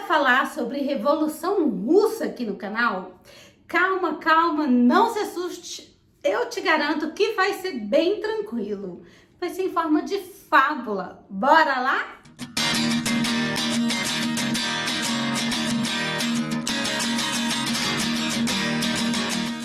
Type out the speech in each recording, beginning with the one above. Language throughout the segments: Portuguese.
falar sobre Revolução Russa aqui no canal? Calma, calma, não se assuste. Eu te garanto que vai ser bem tranquilo. Vai ser em forma de fábula. Bora lá?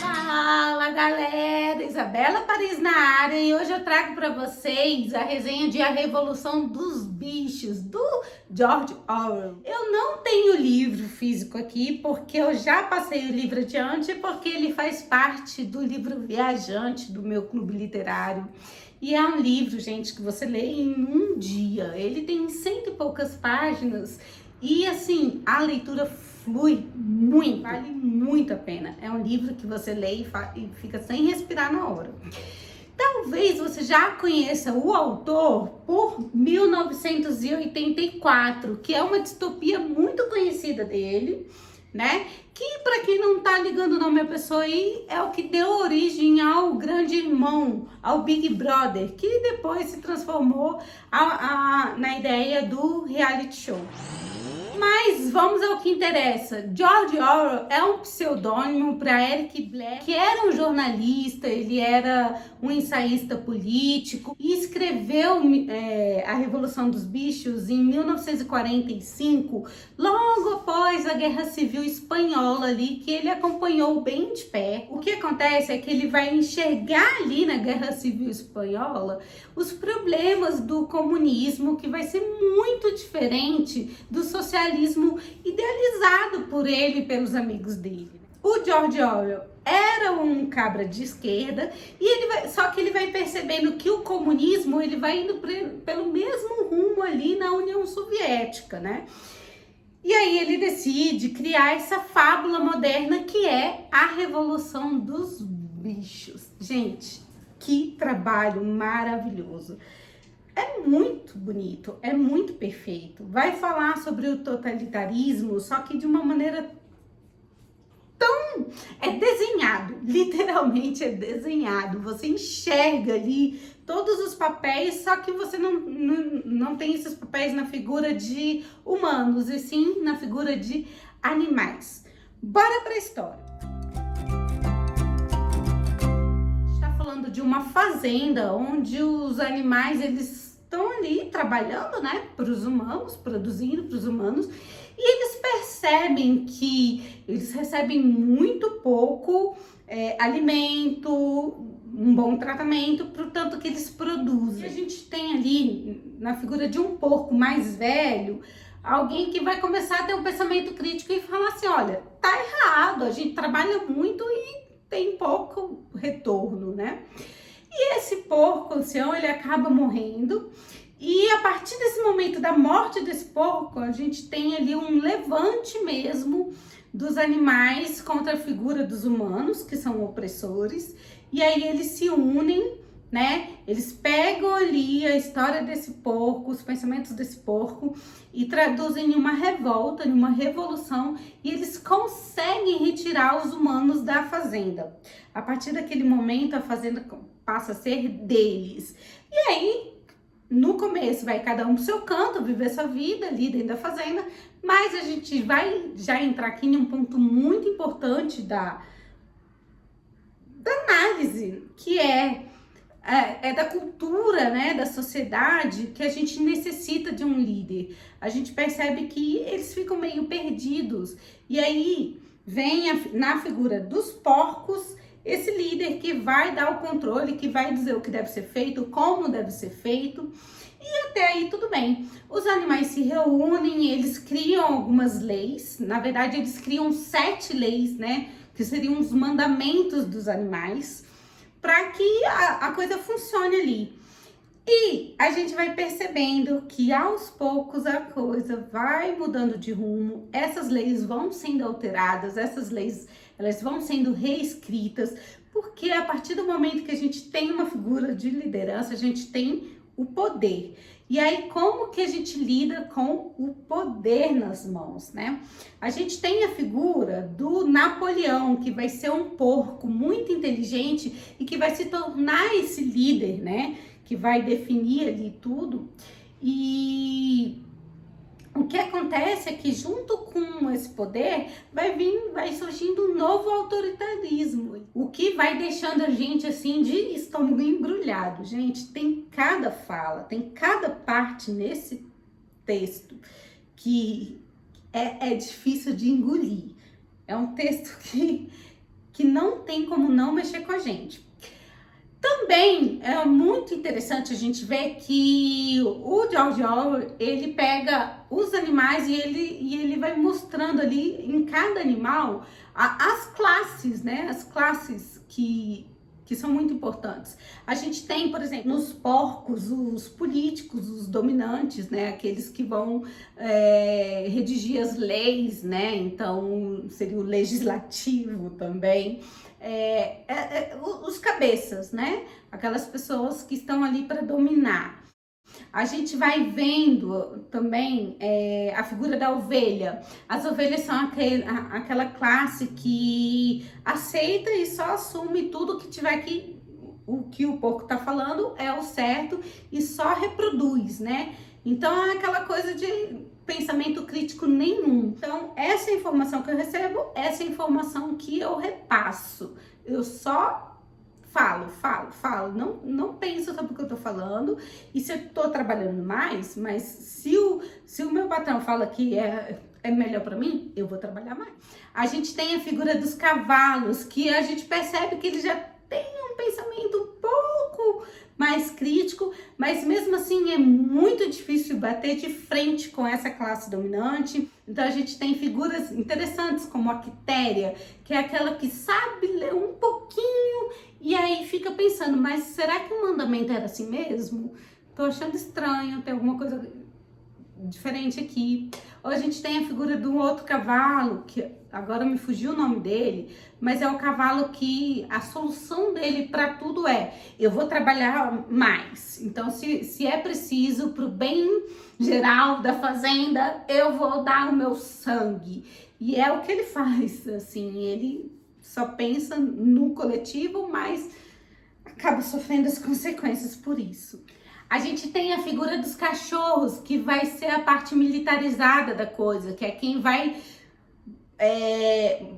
Fala, galera! Isabela Paris na área e hoje eu trago para vocês a resenha de A Revolução dos Bichos, do George Orwell. Eu não tenho livro físico aqui porque eu já passei o livro adiante, porque ele faz parte do livro Viajante do meu clube literário. E é um livro, gente, que você lê em um dia. Ele tem 100 e poucas páginas e, assim, a leitura flui muito, vale muito a pena. É um livro que você lê e fica sem respirar na hora. Talvez você já conheça o autor por 1984, que é uma distopia muito conhecida dele, né? Que, para quem não tá ligando o nome da pessoa aí, é o que deu origem ao Grande Irmão, ao Big Brother, que depois se transformou na ideia do reality show. Mas vamos ao que interessa. George Orwell é um pseudônimo para Eric Black, que era um jornalista, ele era um ensaísta político e escreveu A Revolução dos Bichos em 1945, logo após a Guerra Civil Espanhola ali, que ele acompanhou bem de perto. O que acontece é que ele vai enxergar ali na Guerra Civil Espanhola os problemas do comunismo, que vai ser muito diferente do socialismo idealizado por ele e pelos amigos dele. O George Orwell era um cabra de esquerda e só que ele vai percebendo que o comunismo ele vai indo pelo mesmo rumo ali na União Soviética, né? E aí ele decide criar essa fábula moderna que é a Revolução dos Bichos. Gente, que trabalho maravilhoso! É muito bonito, é muito perfeito. Vai falar sobre o totalitarismo, só que de uma maneira tão... É desenhado, literalmente é desenhado. Você enxerga ali todos os papéis, só que você não tem esses papéis na figura de humanos, e sim na figura de animais. Bora pra história. Falando de uma fazenda onde os animais eles estão ali trabalhando, né, para os humanos, produzindo para os humanos, e eles percebem que eles recebem muito pouco alimento, um bom tratamento para o tanto que eles produzem. E a gente tem ali na figura de um porco mais velho alguém que vai começar a ter um pensamento crítico e falar assim, olha, tá errado, a gente trabalha muito e tem pouco retorno, né? E esse porco ancião, ele acaba morrendo, e a partir desse momento da morte desse porco, a gente tem ali um levante mesmo dos animais contra a figura dos humanos, que são opressores, e aí eles se unem, né? Eles pegam ali a história desse porco, os pensamentos desse porco e traduzem em uma revolta, em uma revolução, e eles conseguem retirar os humanos da fazenda. A partir daquele momento, a fazenda passa a ser deles. E aí, no começo, vai cada um pro seu canto, viver sua vida ali dentro da fazenda, mas a gente vai já entrar aqui em um ponto muito importante da análise, que é da cultura, né, da sociedade, que a gente necessita de um líder. A gente percebe que eles ficam meio perdidos. E aí vem na figura dos porcos esse líder que vai dar o controle, que vai dizer o que deve ser feito, como deve ser feito. E até aí tudo bem. Os animais se reúnem, eles criam algumas leis. Na verdade, eles criam 7 leis, né, que seriam os mandamentos dos animais, para que a coisa funcione ali. E a gente vai percebendo que aos poucos a coisa vai mudando de rumo, essas leis vão sendo alteradas, essas leis elas vão sendo reescritas, porque a partir do momento que a gente tem uma figura de liderança, a gente tem o poder. E aí, como que a gente lida com o poder nas mãos, né? A gente tem a figura do Napoleão, que vai ser um porco muito inteligente e que vai se tornar esse líder, né? Que vai definir ali tudo. E o que acontece é que junto com esse poder vai surgindo um novo autoritarismo, o que vai deixando a gente assim de estômago embrulhado. Gente, tem cada fala, tem cada parte nesse texto que é difícil de engolir. É um texto que não tem como não mexer com a gente. Também é muito interessante a gente ver que o George Orwell, ele pega os animais e ele vai mostrando ali em cada animal as classes, né? As classes que são muito importantes. A gente tem, por exemplo, nos porcos, os políticos, os dominantes, né? Aqueles que vão redigir as leis, né? Então, seria o legislativo também. Os cabeças, né? Aquelas pessoas que estão ali para dominar. A gente vai vendo também a figura da ovelha. As ovelhas são aquela classe que aceita e só assume tudo que tiver que o que o porco tá falando é o certo e só reproduz, né? Então é aquela coisa de pensamento crítico nenhum. Então essa informação que eu recebo, essa informação que eu repasso. Eu só falo, não penso sobre o que eu tô falando. E se eu tô trabalhando mais, mas se o meu patrão fala que é melhor para mim, eu vou trabalhar mais. A gente tem a figura dos cavalos, que a gente percebe que eles já têm um pensamento um pouco mais crítico, mas mesmo assim é muito difícil bater de frente com essa classe dominante. Então a gente tem figuras interessantes como a Quitéria, que é aquela que sabe ler um pouquinho e aí fica pensando, mas será que o mandamento era assim mesmo? Tô achando estranho, tem alguma coisa diferente aqui. Ou a gente tem a figura de um outro cavalo, que agora me fugiu o nome dele, mas é o cavalo que a solução dele para tudo eu vou trabalhar mais. Então, se é preciso para o bem geral da fazenda, eu vou dar o meu sangue. E é o que ele faz, assim, ele só pensa no coletivo, mas acaba sofrendo as consequências por isso. A gente tem a figura dos cachorros, que vai ser a parte militarizada da coisa, que é quem vai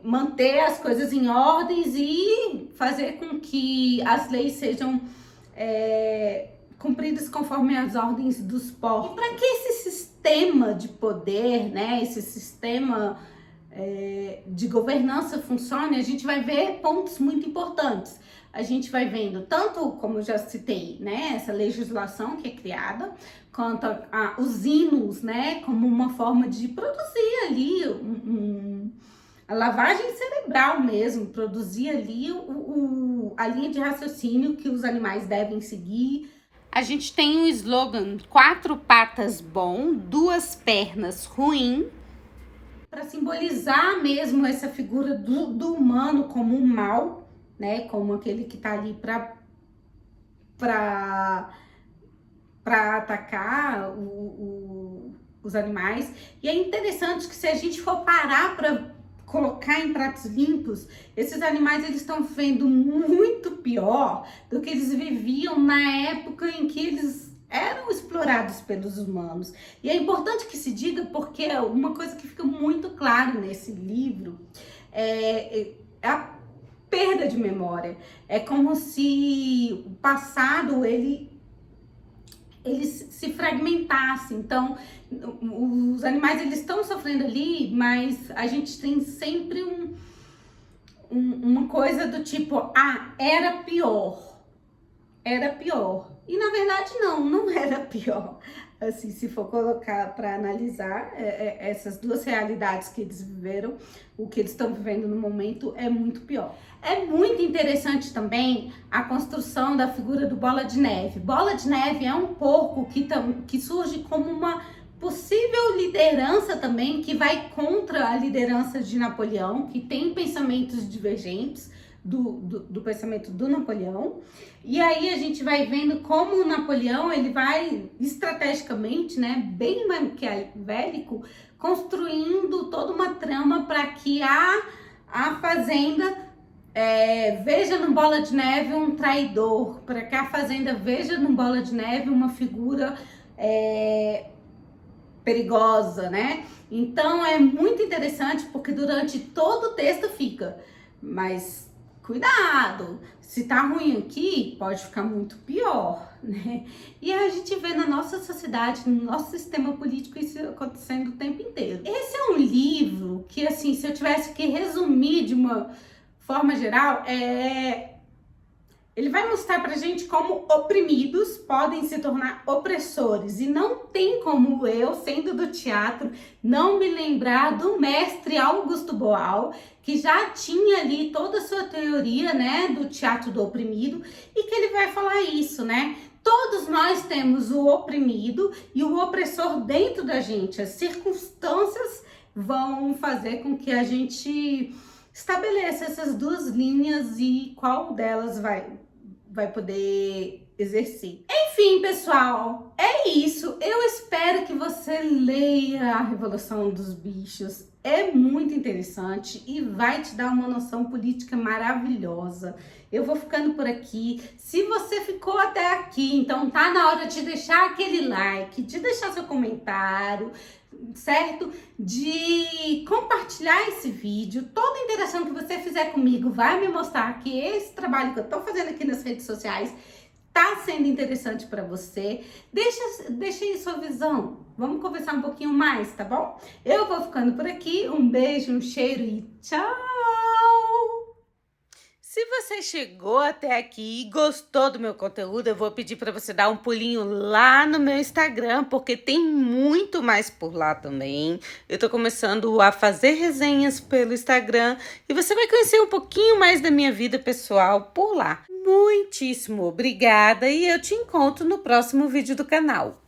manter as coisas em ordens e fazer com que as leis sejam cumpridas conforme as ordens dos povos. E para que esse sistema de poder, né, esse sistema de governança funcione, a gente vai ver pontos muito importantes. A gente vai vendo tanto, como eu já citei, né, essa legislação que é criada, quanto os hinos, né, como uma forma de produzir ali a lavagem cerebral mesmo, produzir ali a linha de raciocínio que os animais devem seguir. A gente tem o slogan 4 patas bom, 2 pernas ruim, para simbolizar mesmo essa figura do humano como um mal, né, como aquele que tá ali para atacar os animais. E é interessante que se a gente for parar para colocar em pratos limpos, esses animais eles estão vivendo muito pior do que eles viviam na época em que eles eram explorados pelos humanos. E é importante que se diga, porque uma coisa que fica muito clara nesse livro é a perda de memória. É como se o passado ele se fragmentasse. Então, os animais eles estão sofrendo ali, mas a gente tem sempre uma coisa do tipo, era pior. Era pior. E na verdade não era pior. Assim, se for colocar para analisar essas duas realidades que eles viveram, o que eles estão vivendo no momento é muito pior. É muito interessante também a construção da figura do Bola de Neve. Bola de Neve é um porco que surge como uma possível liderança também, que vai contra a liderança de Napoleão, que tem pensamentos divergentes do pensamento do Napoleão. E aí a gente vai vendo como o Napoleão ele vai estrategicamente, né, bem maquiavélico, construindo toda uma trama para que a fazenda veja no Bola de Neve um traidor, para que a fazenda veja no Bola de Neve uma figura perigosa, né? Então é muito interessante porque durante todo o texto fica, mas cuidado, se tá ruim aqui, pode ficar muito pior, né? E a gente vê na nossa sociedade, no nosso sistema político, isso acontecendo o tempo inteiro. Esse é um livro que, assim, se eu tivesse que resumir de uma forma geral, ele vai mostrar pra gente como oprimidos podem se tornar opressores. E não tem como eu, sendo do teatro, não me lembrar do mestre Augusto Boal, que já tinha ali toda a sua teoria, né, do teatro do oprimido, e que ele vai falar isso, né? Todos nós temos o oprimido e o opressor dentro da gente. As circunstâncias vão fazer com que a gente estabeleça essas duas linhas e qual delas vai poder exercer. Enfim, pessoal, é isso. Eu espero que você leia A Revolução dos Bichos. É muito interessante e vai te dar uma noção política maravilhosa. Eu vou ficando por aqui. Se você ficou até aqui, então tá na hora de deixar aquele like, de deixar seu comentário, certo? De compartilhar esse vídeo. Toda interação que você fizer comigo vai me mostrar que esse trabalho que eu tô fazendo aqui nas redes sociais tá sendo interessante para você. Deixa aí sua visão. Vamos conversar um pouquinho mais, tá bom? Eu vou ficando por aqui. Um beijo, um cheiro e tchau! Se você chegou até aqui e gostou do meu conteúdo, eu vou pedir para você dar um pulinho lá no meu Instagram, porque tem muito mais por lá também. Eu tô começando a fazer resenhas pelo Instagram e você vai conhecer um pouquinho mais da minha vida pessoal por lá. Muitíssimo obrigada e eu te encontro no próximo vídeo do canal.